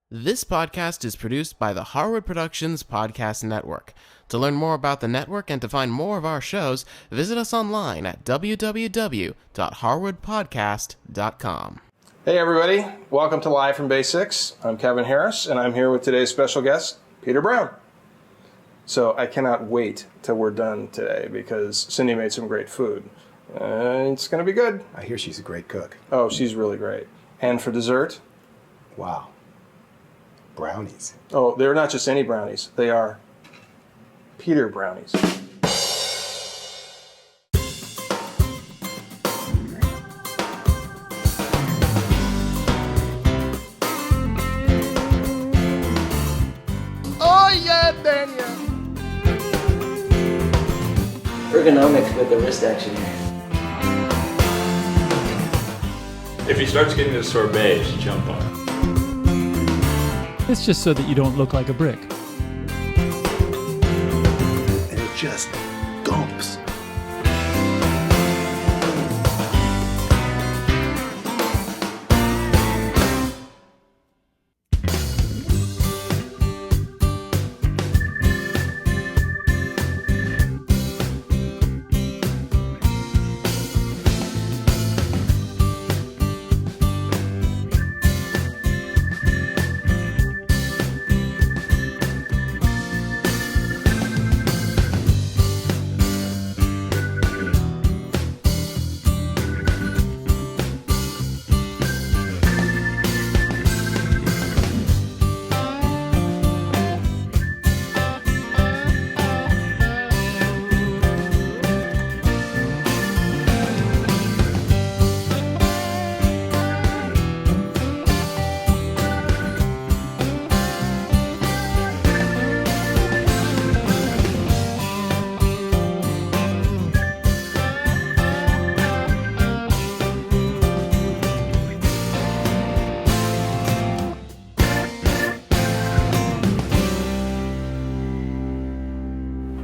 This podcast is produced by the Harwood Productions Podcast Network. To learn more about the network and to find more of our shows, visit us online at www.harwoodpodcast.com. Hey everybody, welcome to Live from Basics. I'm Kevin Harris, and I'm here with today's special guest, Peter Brown. So I cannot wait till we're done today because Cindy made some great food. It's going to be good. I hear she's a great cook. Oh, she's really great. And for dessert? Wow. Brownies. Oh, they're not just any brownies. They are Peter brownies. Oh yeah, Daniel! Ergonomics with the wrist action here. If he starts getting the sorbet, you should jump on it. It's just so that you don't look like a brick. And it just dumps.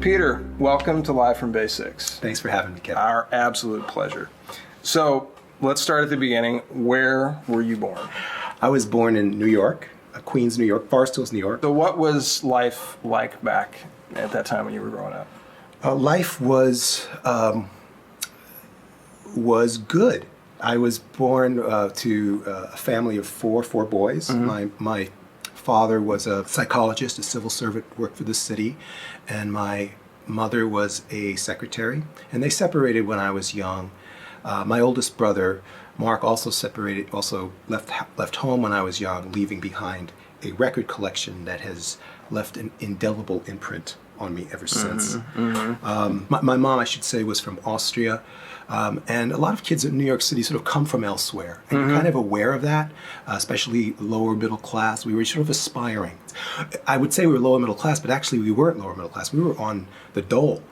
Peter, welcome to Live from Basics. Thanks for having me, Kevin. Our absolute pleasure. So let's start at the beginning. Where were you born? I was born in New York, Queens, New York, Forest Hills, New York. So what was life like back at that time when you were growing up? Life was good. I was born to a family of four boys. Mm-hmm. My father was a psychologist, a civil servant, worked for the city, and my mother was a secretary. And they separated when I was young. My oldest brother, Mark, also left home when I was young, leaving behind a record collection that has left an indelible imprint on me ever since. My mom, I should say, was from Austria. And a lot of kids in New York City sort of come from elsewhere. And you're kind of aware of that, especially lower middle class. We were sort of aspiring. I would say we were lower middle class, but actually we weren't lower middle class. We were on the dole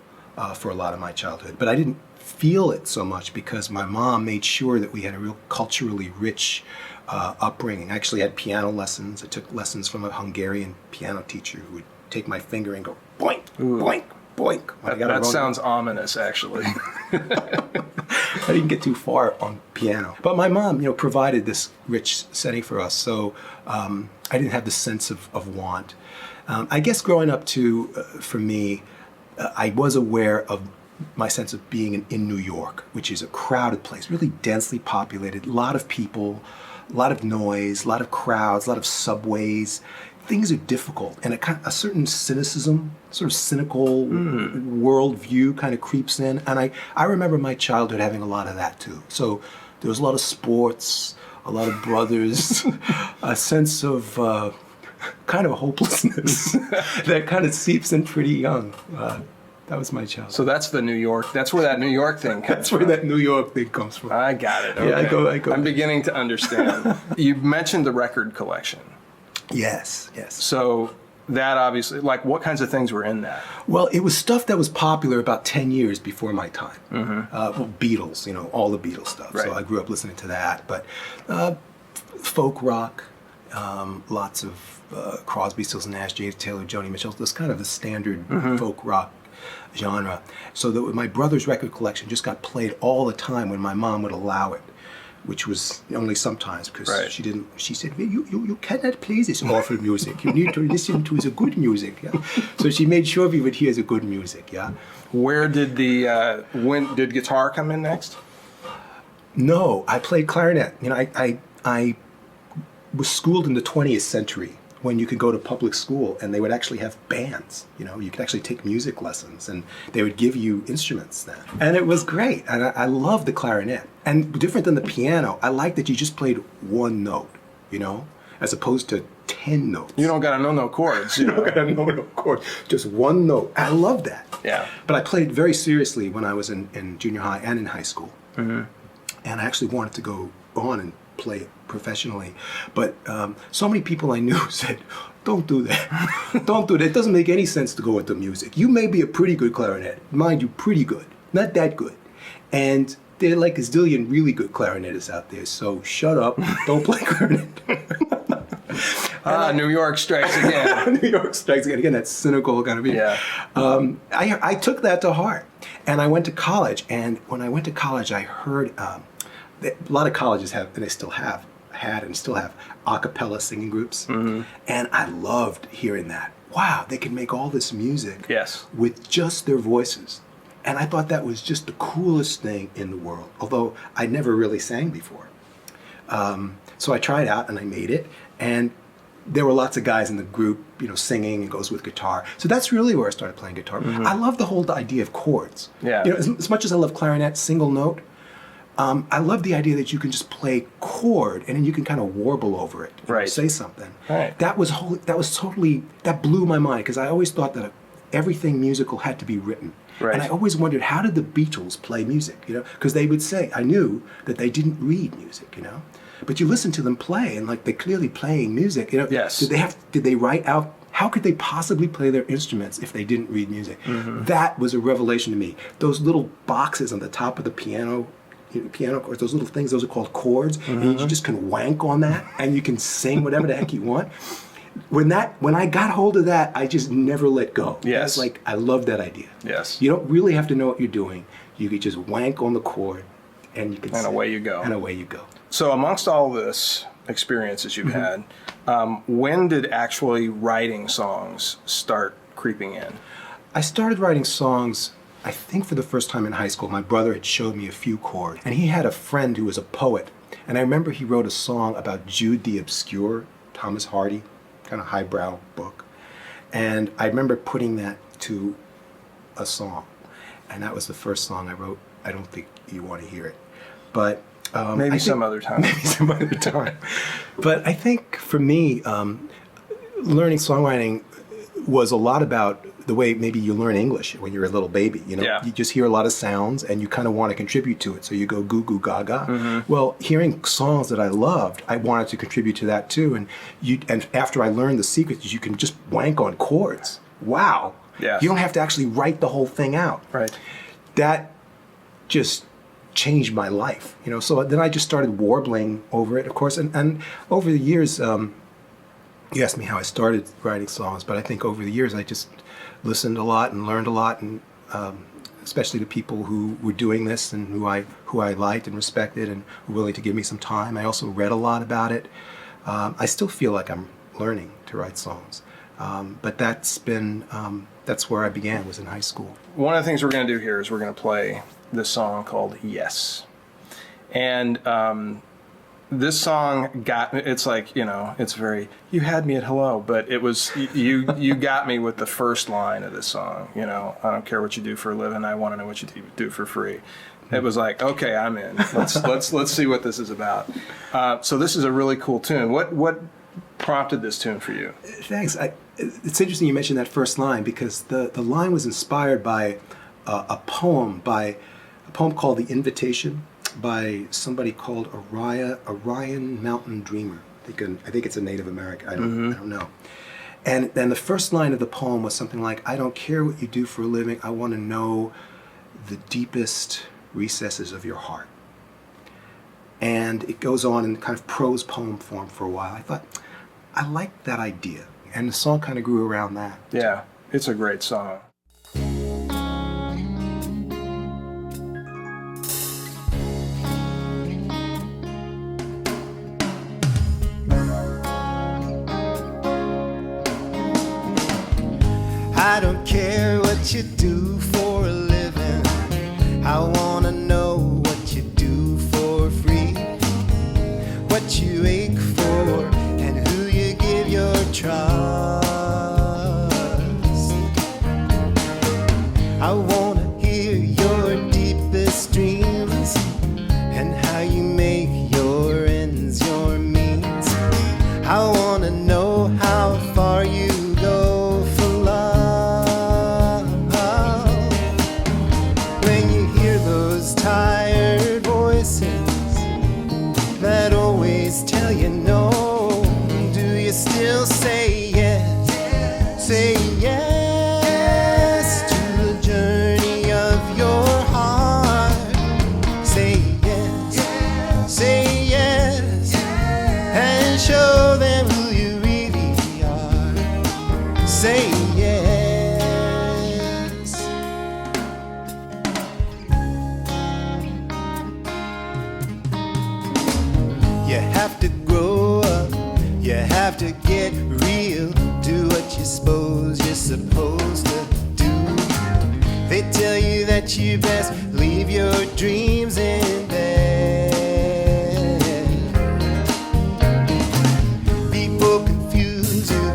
for a lot of my childhood. But I didn't feel it so much because my mom made sure that we had a real culturally rich upbringing. I actually had piano lessons. I took lessons from a Hungarian piano teacher who would take my finger and go boink, boink, boink. That sounds ominous, actually. I didn't get too far on piano. But my mom, provided this rich setting for us, so I didn't have the sense of want. I guess growing up, for me, I was aware of my sense of being in New York, which is a crowded place, really densely populated, a lot of people, a lot of noise, a lot of crowds, a lot of subways. Things are difficult, and a certain cynicism, sort of cynical worldview kind of creeps in. And I remember my childhood having a lot of that too. So there was a lot of sports, a lot of brothers, a sense of kind of hopelessness that kind of seeps in pretty young. That was my childhood. So that's the New York. That's where that New York thing comes from. That's where that New York thing comes from. I got it. Okay. Yeah, I go. I'm beginning to understand. You mentioned the record collection. Yes. So that obviously, like, what kinds of things were in that? Well, it was stuff that was popular about 10 years before my time. Beatles, all the Beatles stuff. Right. So I grew up listening to that. But folk rock, lots of Crosby, Stills and Nash, James Taylor, Joni Mitchell. That's kind of the standard folk rock genre. So that my brother's record collection just got played all the time when my mom would allow it. which was only sometimes because Right. she said, you cannot play this awful music. You need to listen to the good music. Yeah? So she made sure we would hear the good music. Yeah. Where did when did guitar come in next? No, I played clarinet. You know, I was schooled in the 20th century when you could go to public school and they would actually have bands. You know, you could actually take music lessons and they would give you instruments then. And it was great. And I loved the clarinet. And different than the piano, I liked that you just played one note, you know, as opposed to 10 notes. You don't got to know no chords. You don't gotta know no chord, just one note. I love that. Yeah. But I played very seriously when I was in junior high and in high school. Mm-hmm. And I actually wanted to go on and play professionally. But so many people I knew said, don't do that. Don't do that. It doesn't make any sense to go into music. You may be a pretty good clarinet. Mind you, pretty good. Not that good. And there are like a zillion really good clarinetists out there. So shut up. Don't play clarinet. New York strikes again. New York strikes again. Again, that cynical kind of thing. Yeah. I took that to heart. And I went to college. And when I went to college, I heard a lot of colleges have, and they still have, had and still have, a cappella singing groups. Mm-hmm. And I loved hearing that. Wow, they can make all this music Yes. with just their voices. And I thought that was just the coolest thing in the world, although I never really sang before. So I tried out and I made it. And there were lots of guys in the group, you know, singing and goes with guitar. So that's really where I started playing guitar. Mm-hmm. I love the whole idea of chords. Yeah. You know, as much as I love clarinet, single note, I love the idea that you can just play chord and then you can kind of warble over it, Right. say something. Right. That blew my mind because I always thought that everything musical had to be written. Right. And I always wondered, how did the Beatles play music? You know, because they would say, I knew that they didn't read music, you know, but you listen to them play and like they're clearly playing music. You know, Yes. Did they write out? How could they possibly play their instruments if they didn't read music? Mm-hmm. That was a revelation to me. Those little boxes on the top of the piano chords, those little things, those are called chords, and you just can wank on that, and you can sing whatever the heck you want. When I got hold of that, I just never let go. Yes. It's like, I love that idea. Yes. You don't really have to know what you're doing. You could just wank on the chord, and you can And sing. away you go. And away you go. So amongst all this experiences you've had, when did actually writing songs start creeping in? I started writing songs, I think for the first time in high school. My brother had showed me a few chords, and he had a friend who was a poet. And I remember he wrote a song about Jude the Obscure, Thomas Hardy, kind of highbrow book. And I remember putting that to a song. And that was the first song I wrote. I don't think you want to hear it. But Maybe some other time. Maybe some other time. But I think for me, learning songwriting was a lot about the way maybe you learn English when you're a little baby. You know, Yeah. you just hear a lot of sounds and you kind of want to contribute to it. So you go goo goo gaga. Mm-hmm. Well, hearing songs that I loved, I wanted to contribute to that too. And after I learned the secrets, you can just wank on chords. Wow. Yes. You don't have to actually write the whole thing out. Right. That just changed my life, you know. So then I just started warbling over it, of course, and over the years, you asked me how I started writing songs, but I think over the years I just listened a lot and learned a lot, and especially the people who were doing this and who I liked and respected and were willing to give me some time. I also read a lot about it. I still feel like I'm learning to write songs, but that's where I began, was in high school. One of the things we're going to do here is we're going to play this song called Yes. And this song it's like, you know, it's very, you had me at hello, but it was, you got me with the first line of this song. You know, I don't care what you do for a living, I want to know what you do for free. It was like, okay, I'm in. Let's see what this is about. So this is a really cool tune. What prompted this tune for you? Thanks. It's interesting you mentioned that first line, because the line was inspired by a poem called The Invitation by somebody called Orion Mountain Dreamer. I think it's a Native American. I don't know. And then the first line of the poem was something like, I don't care what you do for a living, I want to know the deepest recesses of your heart. And it goes on in kind of prose poem form for a while. I thought, I like that idea. And the song kind of grew around that. Yeah, it's a great song. what you do for a living. I wanna know what you do for free, what you ache for, and who you give your trust. I wanna hear your deepest dreams and how you make your ends your means. I wanna know how far you go for love. When you hear those tired voices that always tell you no, do you still say yes? Say yes to the journey of your heart. Say yes, say yes, and show them who you really are. Say yes. You have to grow up, you have to get real, do what you suppose you're supposed to do. They tell you that you best leave your dreams in bed. People confuse you,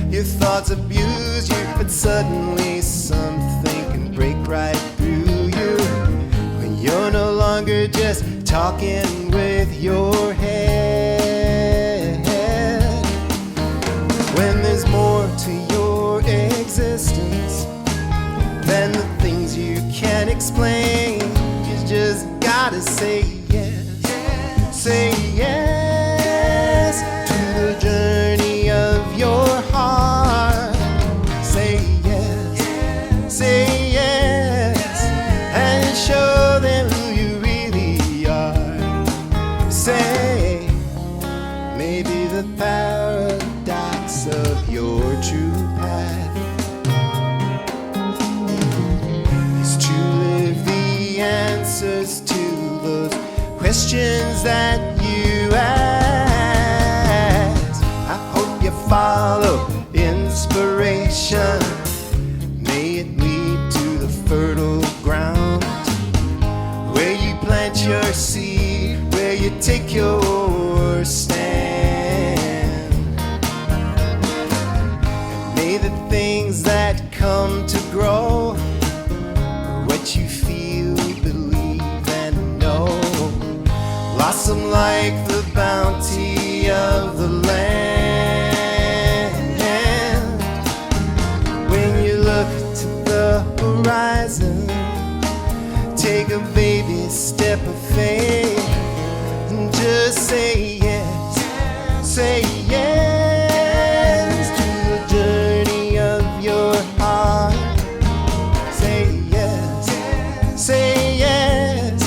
your thoughts abuse you, but suddenly something can break right through you when you're no longer just talking with your head. When there's more to your existence than the things you can't explain, you just gotta say yes. Say yes to the journey of your heart. Say yes, say yes, and show them who you really are. Say, maybe the paradox of your true path is to live the answers to those questions that you ask. I hope you follow inspiration. May it lead to the fertile ground where you plant your seed, where you take your stand. And may the things that come to grow are what you feel, believe, and know, blossom like the bounty of the land. When you look to the horizon, take a baby step of faith and just say yes, say yes to the journey of your heart. Say yes, say yes,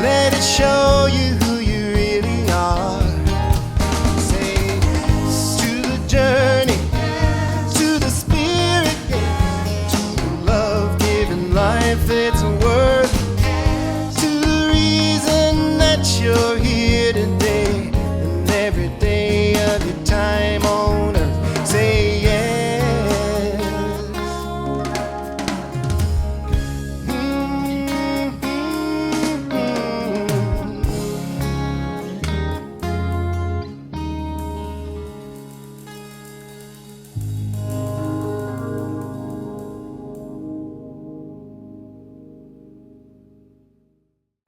let it show you who you really are. Say yes to the journey, to the spirit, yes, to the love-giving life that's worth, to the reason that you're here today and every day of your time on earth. Say yes.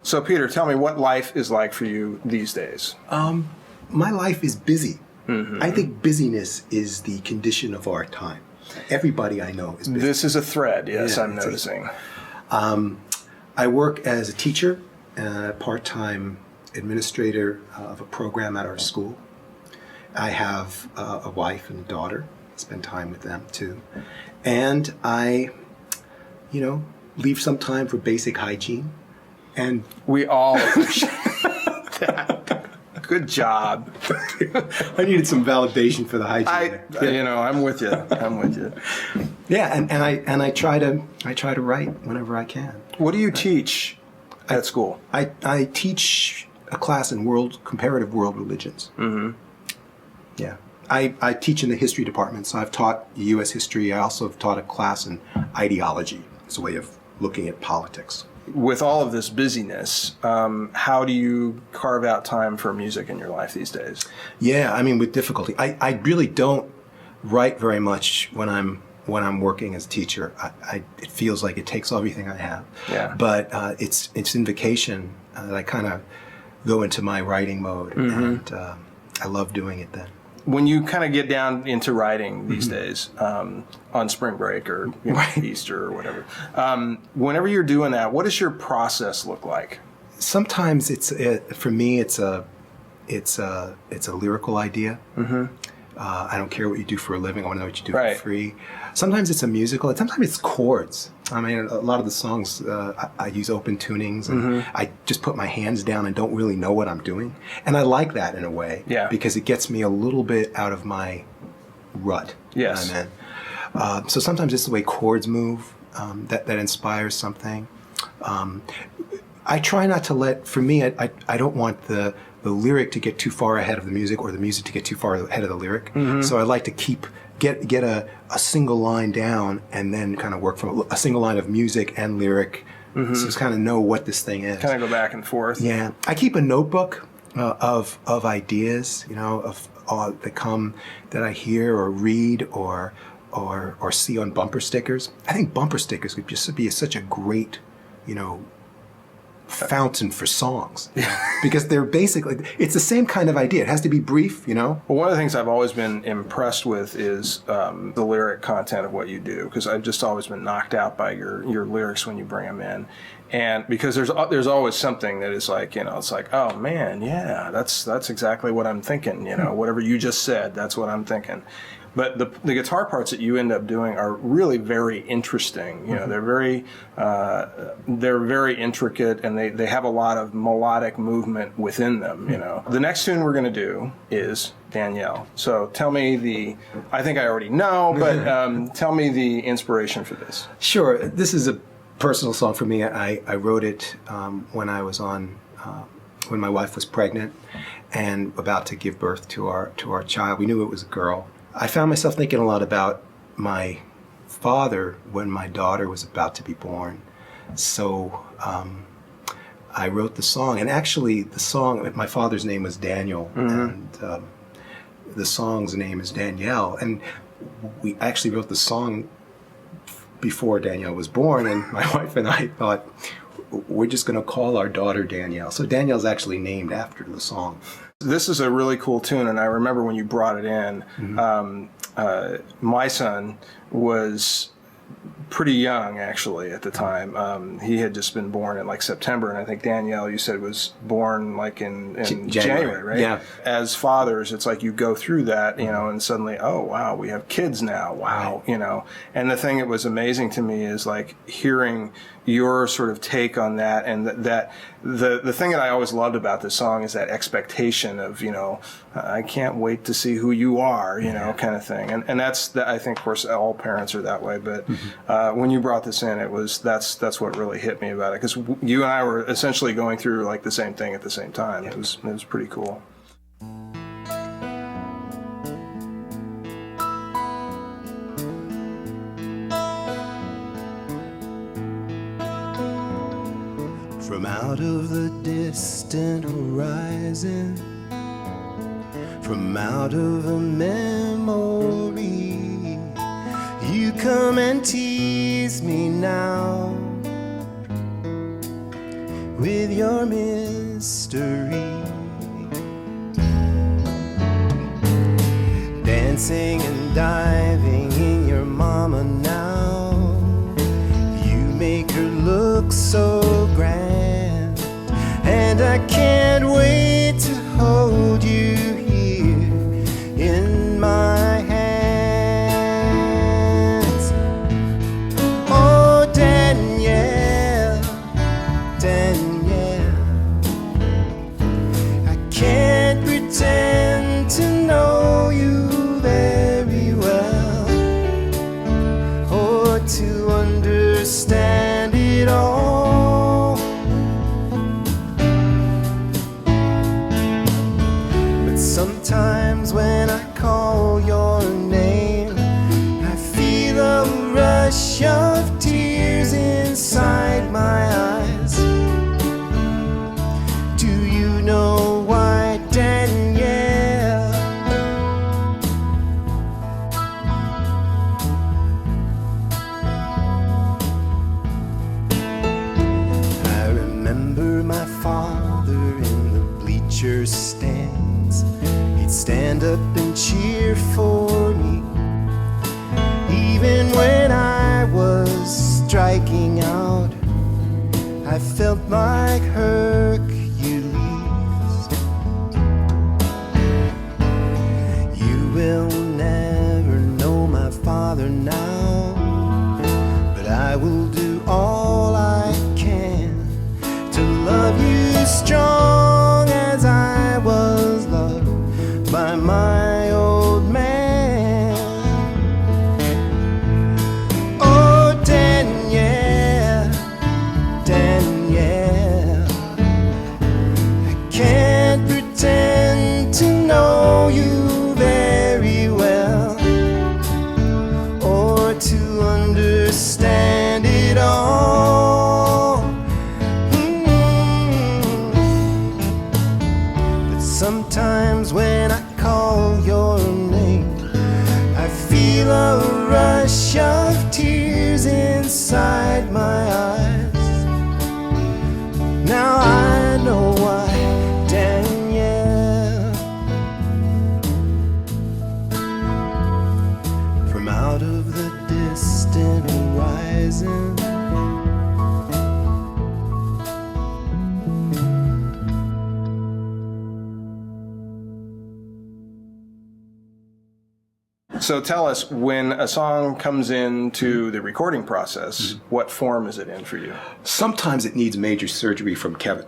So, Peter, tell me what life is like for you these days. My life is busy. I think busyness is the condition of our time. Everybody I know is busy. This is a thread, yes, Yeah, I'm noticing. I work as a teacher, part-time administrator of a program at our school. I have a wife and a daughter. I spend time with them too. And I, leave some time for basic hygiene. And We all appreciate that. Good job. I needed some validation for the hygiene. I'm with you. I'm with you. Yeah, and I try to write whenever I can. What do you teach at school? I teach a class in comparative world religions. Mm-hmm. Yeah, I teach in the history department, so I've taught U.S. history. I also have taught a class in ideology. It's a way of looking at politics. With all of this busyness, how do you carve out time for music in your life these days? Yeah, I mean, with difficulty. I really don't write very much when I'm working as a teacher. It feels like it takes everything I have. Yeah. But it's in vacation that I kind of go into my writing mode, and I love doing it then. When you kind of get down into writing these days, on spring break or Easter or whatever, whenever you're doing that, what does your process look like? Sometimes for me it's a lyrical idea. I don't care what you do for a living. I want to know what you do for free. Sometimes it's a musical, and sometimes it's chords. I mean, a lot of the songs, I use open tunings, and I just put my hands down and don't really know what I'm doing. And I like that in a way, because it gets me a little bit out of my rut. Yes. You know what I mean? So sometimes it's the way chords move that inspires something. I try not to for me, I don't want the lyric to get too far ahead of the music, or the music to get too far ahead of the lyric. So I like to get a single line down, and then kind of work from a single line of music and lyric, so just kind of know what this thing is. Kind of go back and forth. Yeah, I keep a notebook of ideas, of that I hear or read or see on bumper stickers. I think bumper stickers would just be such a great, fountain for songs, because they're basically, it's the same kind of idea. It has to be brief, Well, one of the things I've always been impressed with is the lyric content of what you do, because I've just always been knocked out by your lyrics when you bring them in. And because there's always something that is like, it's like, oh man, yeah, that's exactly what I'm thinking, whatever you just said, that's what I'm thinking. But the guitar parts that you end up doing are really very interesting. They're very intricate, and they have a lot of melodic movement within them. The next tune we're going to do is Danielle. So tell me I think I already know, but tell me the inspiration for this. Sure. This is a personal song for me. I wrote it when I was when my wife was pregnant and about to give birth to our child. We knew it was a girl. I found myself thinking a lot about my father when my daughter was about to be born. So I wrote the song, and actually my father's name was Daniel, and the song's name is Danielle. And we actually wrote the song before Danielle was born, and my wife and I thought, we're just going to call our daughter Danielle. So Danielle's actually named after the song. This is a really cool tune, and I remember when you brought it in, my son was pretty young, actually, at the time. He had just been born in like September, and I think Danielle, you said, was born like in January, right? Yeah. As fathers, it's like you go through that, and suddenly, oh, wow, we have kids now, wow, Right. And the thing that was amazing to me is like hearing your sort of take on that, and that the thing that I always loved about this song is that expectation of, I can't wait to see who you are, kind of thing. And that's, I think, of course, all parents are that way, but when you brought this in, that's what really hit me about it, because you and I were essentially going through like the same thing at the same time. It was pretty cool. From out of the distant horizon, from out of a memory, you come and tease me now with your mystery, dancing and diving in your mama now. You make her look so grand, and I can't wait to hold you here in my hands. Oh, Danielle, Danielle, I can't pretend to know you very well, call your name, I feel a rush of tears inside my eyes. Do you know why, Danielle? I remember my father in the bleacher stands. He'd stand up and cheer for me, even when I was striking out. I felt like Hercules. You will never know my father now, but I will do all I can to love you strong as I was loved by my old man. Oh, Danielle, Danielle, I can't pretend to know you very well or to understand it all. But sometimes when I call your name, I feel a rush of tears inside my eyes. Now I know why, Danielle. From out of the distant horizon, So tell us, when a song comes into the recording process, what form is it in for you? Sometimes it needs major surgery from Kevin.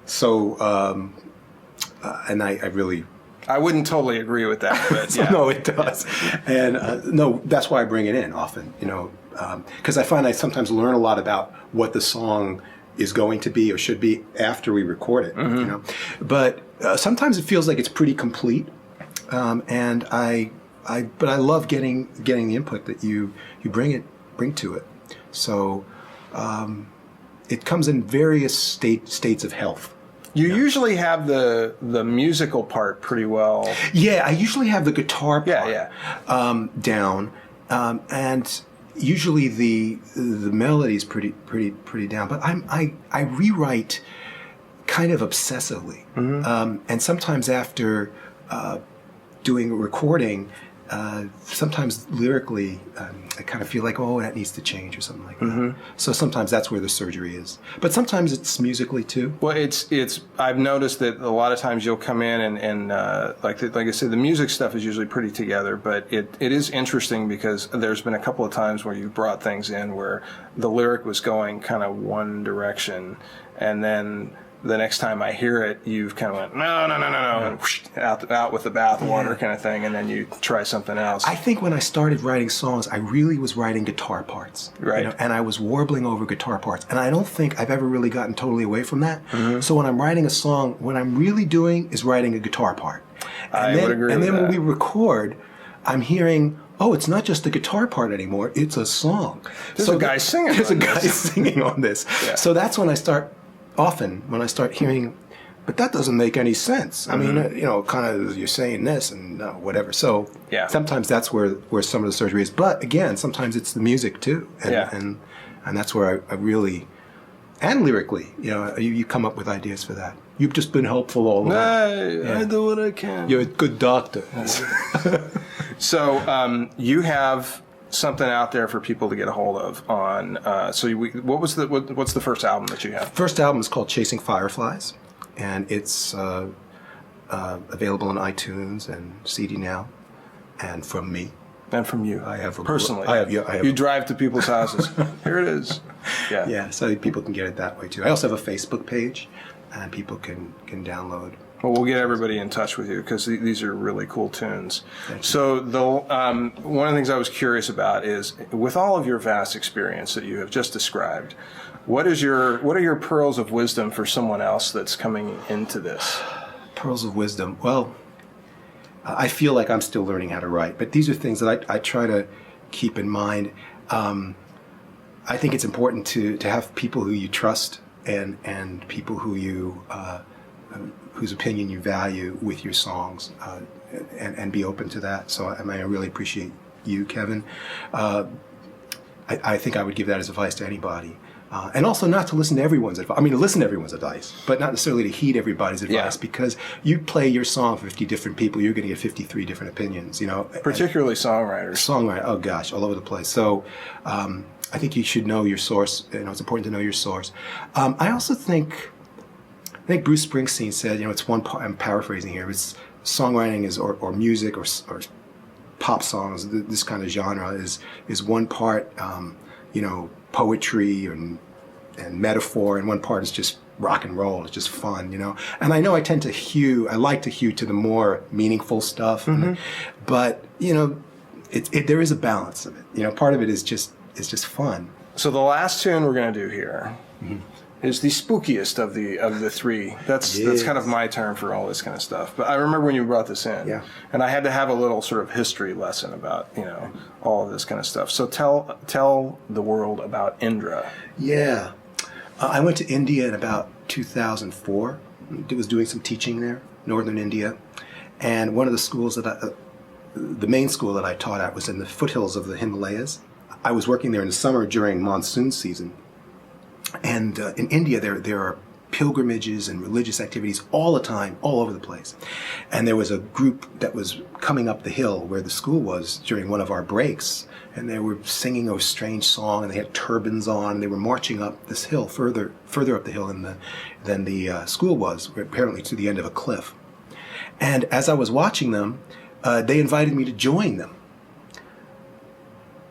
So, and I really... I wouldn't totally agree with that, but yeah. No, it does. And no, that's why I bring it in often, you know, because I find I sometimes learn a lot about what the song is going to be or should be after we record it, you know. But sometimes it feels like it's pretty complete, and but I love getting the input that you bring to it. So it comes in various states of health. You usually have the musical part pretty well. Yeah, I usually have the guitar part Yeah. down, and usually the melody is pretty down. But I rewrite kind of obsessively, and sometimes after doing a recording, sometimes lyrically, I kind of feel like, oh, that needs to change or something like that. So sometimes that's where the surgery is. But sometimes it's musically too. Well, it's. I've noticed that a lot of times you'll come in and like I said, the music stuff is usually pretty together. But it is interesting because there's been a couple of times where you've brought things in where the lyric was going kind of one direction, and then the next time I hear it, you've kind of went, no, and whoosh, out with the bathwater kind of thing, and then you try something else. I think when I started writing songs, I really was writing guitar parts. Right. You know, and I was warbling over guitar parts. And I don't think I've ever really gotten totally away from that. So when I'm writing a song, what I'm really doing is writing a guitar part. I would agree with And then when that. we record, I'm hearing, oh, it's not just the guitar part anymore, it's a song. There's a guy singing There's on a guy this. singing on this. Yeah. So that's when I start hearing, but that doesn't make any sense. I mean, you know, kind of you're saying this and whatever. So Yeah. sometimes that's where some of the surgery is. But again, sometimes it's the music too. And, and that's where I really, and lyrically, you know, you come up with ideas for that. You've just been helpful all along. I do what I can. You're a good doctor. So you have something out there for people to get a hold of on. What's the first album that you have? First album is called Chasing Fireflies, and it's available on iTunes and CD now, and from me. And from you, I have personally. I have. You drive to people's houses. Here it is. Yeah. Yeah, so people can get it that way too. I also have a Facebook page, and people can download. Well, we'll get everybody in touch with you because these are really cool tunes. So one of the things I was curious about is, with all of your vast experience that you have just described, what are your pearls of wisdom for someone else that's coming into this? Pearls of wisdom. Well, I feel like I'm still learning how to write, but these are things that I try to keep in mind. I think it's important to have people who you trust and people who you whose opinion you value with your songs, and be open to that. So I really appreciate you, Kevin. I think I would give that as advice to anybody. And also not to listen to everyone's advice. I mean, to listen to everyone's advice, but not necessarily to heed everybody's advice, because you play your song for 50 different people, you're going to get 53 different opinions, you know. Particularly songwriters. Songwriter, oh gosh, all over the place. So I think you should know your source. You know, it's important to know your source. I also think Bruce Springsteen said, you know, it's one part, I'm paraphrasing here, it's songwriting is, or music or pop songs, this kind of genre is one part, you know, poetry and metaphor, and one part is just rock and roll. It's just fun, you know. And I know I like to hew to the more meaningful stuff, but you know, there is a balance of it. You know, part of it is just fun. So the last tune we're going to do here is the spookiest of the three. That's kind of my term for all this kind of stuff. But I remember when you brought this in, and I had to have a little sort of history lesson about, you know, all of this kind of stuff. So tell the world about Indra. Yeah, I went to India in about 2004. I was doing some teaching there, northern India, and one of the schools the main school that I taught at was in the foothills of the Himalayas. I was working there in the summer during monsoon season. And in India, there are pilgrimages and religious activities all the time, all over the place. And there was a group that was coming up the hill where the school was during one of our breaks, and they were singing a strange song, and they had turbans on, and they were marching up this hill, further up the hill than the school was, apparently to the end of a cliff. And as I was watching them, they invited me to join them.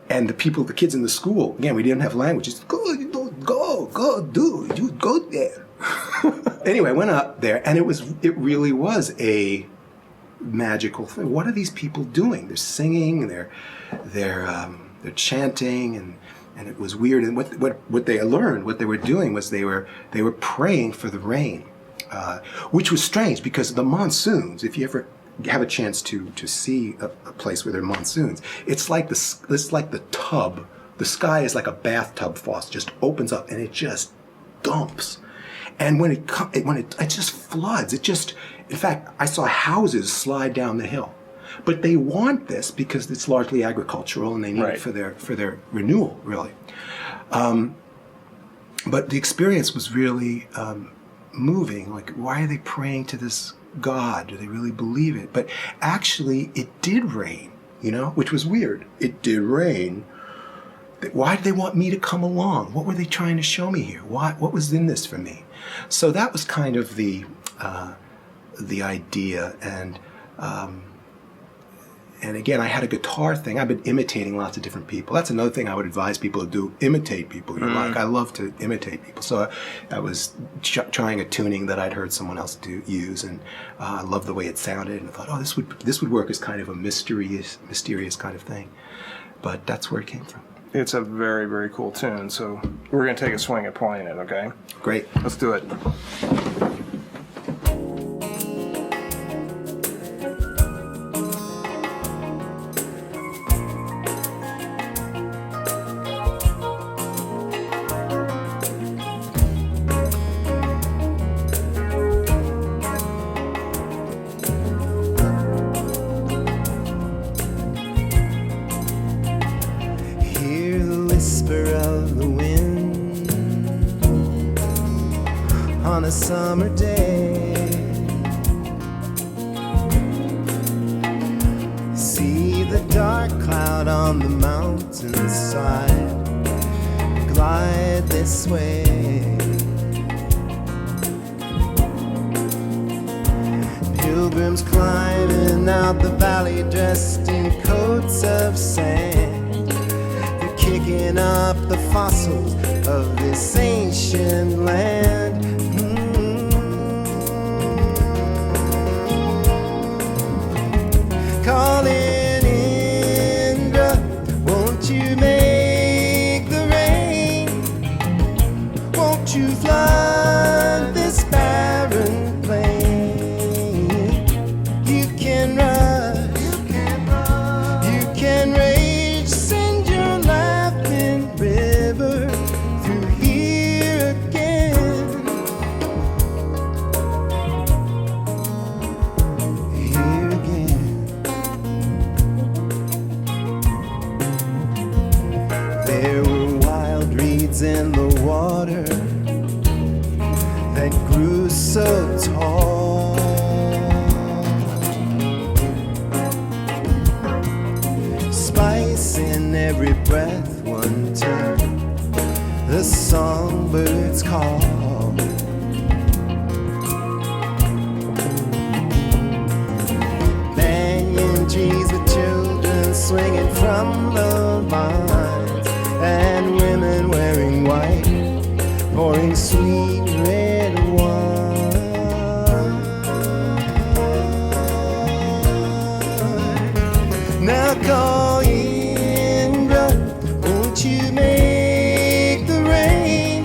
And the kids in the school, again, we didn't have language. Just go, you go there. Anyway, I went up there, and it really was a magical thing. What are these people doing? They're singing, they're chanting, and it was weird. And what they learned, what they were doing was they were praying for the rain, which was strange because the monsoons, if you ever have a chance to see a place where there are monsoons, it's like the tub. The sky is like a bathtub faucet, just opens up and it just dumps. And when it just floods, in fact, I saw houses slide down the hill. But they want this because it's largely agricultural and they need it for their renewal, really. But the experience was really moving. Like, why are they praying to this God? Do they really believe it? But actually, it did rain, you know, which was weird. It did rain. Why did they want me to come along? What were they trying to show me here? What was in this for me? So that was kind of the idea. And again, I had a guitar thing. I've been imitating lots of different people. That's another thing I would advise people to do: imitate people you like. I love to imitate people. So I was trying a tuning that I'd heard someone else use, and I loved the way it sounded. And I thought, oh, this would work as kind of a mysterious kind of thing. But that's where it came from. It's a very, very cool tune. So we're going to take a swing at playing it. Okay. Great. Let's do it. On a summer day, see the dark cloud on the mountainside glide this way. Pilgrims climbing out the valley dressed in coats of sand. They're kicking up the fossils of this ancient land. Calling Indra, won't you make the rain? Won't you flood this barren plain? You can run in the water that grew so tall. Spice in every breath, one took the songbirds call. Banyan trees with children swinging from the vines, and women wearing white, pouring sweet red wine. Now call Indra, won't you make the rain?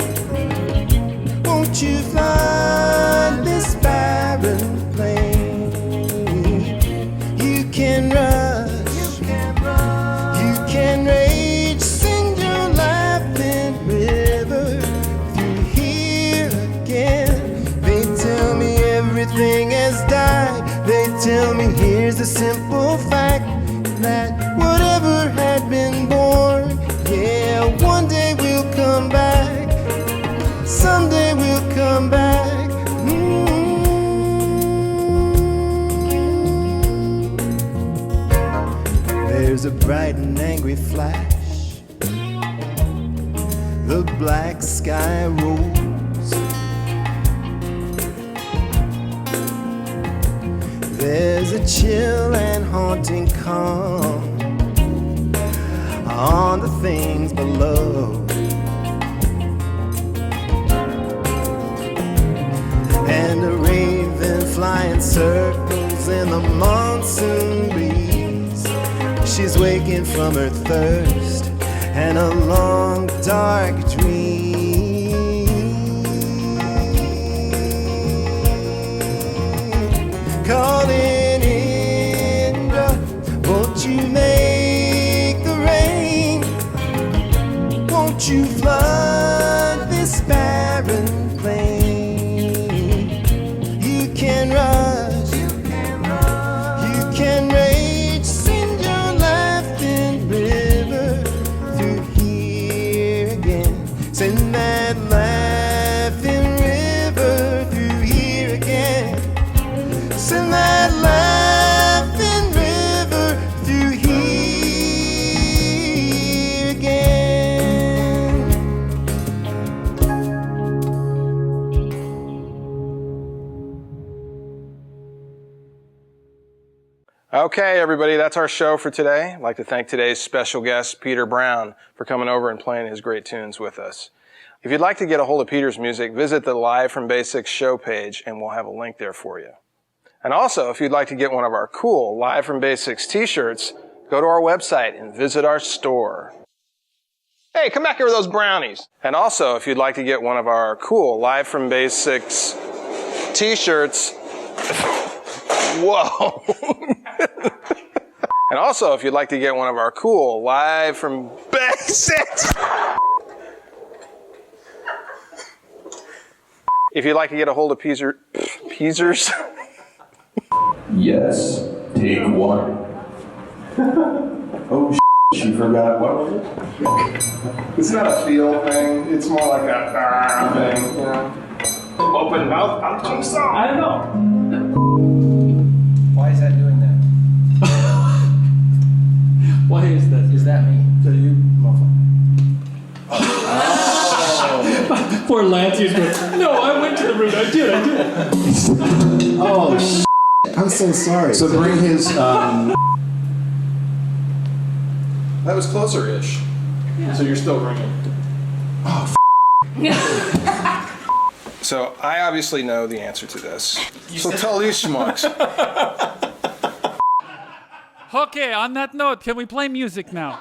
Won't you flood this barren plain? You can rush, you can rage, sing your laughing river through here again. They tell me everything has died. They tell me here's the simple fact that whatever had been born, yeah, one day we'll come back. Someday we'll come back. There's a bright and angry flash. The black sky rolls. There's a chill and haunting calm on the things below. And a raven flying circles in the monsoon breeze. She's waking from her thirst and a long dark dream. Calling Indra, won't you make the rain? Won't you flood this barren plain? You can rush, you can rage, sing your laughing river through here again. Send that laughing river through here again. Send that laughing river through here again. Okay, everybody, that's our show for today. I'd like to thank today's special guest, Peter Brown, for coming over and playing his great tunes with us. If you'd like to get a hold of Peter's music, visit the Live from Basics show page, and we'll have a link there for you. And also, if you'd like to get one of our cool Live from Basics t-shirts, go to our website and visit our store. Hey, come back here with those brownies. And also, if you'd like to get one of our cool Live from Basics t-shirts, whoa. And also, if you'd like to get one of our cool Live from Basics, if you'd like to get a hold of Peasers, Yes, take one. oh, she forgot. What was it? It's not a feel thing. It's more like a thing, you know? Open mouth, I'm too soft. I don't know. Why is that doing that? Why is that? Is that me? So you, Poor Lance, he's going, no, I went to the room. I did. Oh, I'm so sorry. So bring his, that was closer-ish. Yeah. So you're still ringing. Oh, So I obviously know the answer to this. So tell these schmucks. Okay, on that note, can we play music now?